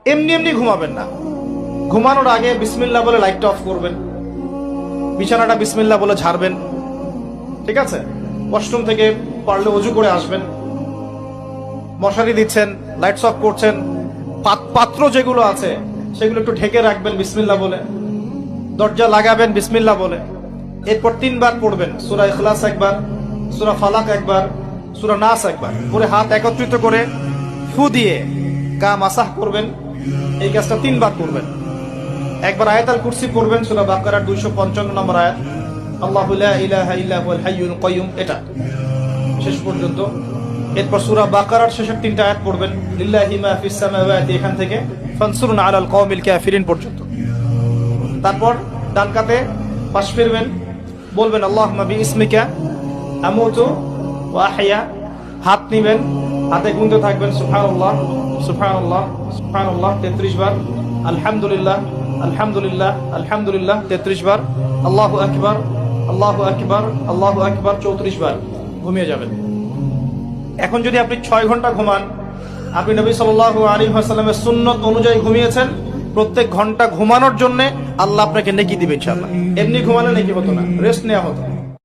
এমনি এমনি ঘুমাবেন না। ঘুমানোর আগে বিসমিল্লাহ বলে লাইটটা অফ করবেন, বিছানাটা বিসমিল্লাহ বলে ঝাড়বেন, ঠিক আছে? ওয়াশরুম থেকে পারলে অজু করে আসবেন। মশারি দিচ্ছেন, লাইটস অফ করছেন, পাত্র যেগুলো আছে সেগুলো একটু ঢেকে রাখবেন বিসমিল্লাহ বলে, দরজা লাগাবেন বিসমিল্লাহ বলে। এরপর 3 বার পড়বেন সূরা ইখলাস একবার, সূরা ফালাক একবার, সূরা নাস একবার, পরে হাত একত্রিত করে ফু দিয়ে গা মাসাহ করবেন। এই কাজটা 3 বার করবেন। একবার আয়াতুল কুরসি পড়বেন, সূরা বাকারার 255 নম্বর আয়াত, আল্লাহু লা ইলাহা ইল্লা হুয়াল হাইয়ুল কাইয়ুম, এটা শেষ পর্যন্ত। এরপর সূরা বাকারার শেষের 3টা আয়াত পড়বেন, লিল্লাহি মা ফিস সামাওয়াতি, এখান থেকে ফানসুরনা আলাল কওমিল কাফিরিন পর্যন্ত। তারপর ডান কাতে পাশ ফিরবেন, বলবেন আল্লাহুম্মা বিইসমিকা আমুতু ওয়া আহইয়া। হাত নিবেন, হাতে গুনতে থাকবেন সুবহানাল্লাহ সুবহানাল্লাহ সুবহানাল্লাহ 33 বার, আলহামদুলিল্লাহ আলহামদুলিল্লাহ আলহামদুলিল্লাহ 33 বার, আল্লাহু আকবার আল্লাহু আকবার আল্লাহু আকবার 34 বার। ঘুমিয়ে যাবেন। এখন যদি আপনি 6 ঘন্টা ঘুমান, আপনি নবী সাল্লাল্লাহু আলাইহি ওয়াসাল্লামের সুন্নত অনুযায়ী ঘুমিয়েছেন, প্রত্যেক ঘন্টা ঘুমানোর জন্য আল্লাহ আপনাকে নেকি দিবে ইনশাআল্লাহ। এমনি ঘুমালে নেকি হতো না, রেস্ট নেওয়া হতো।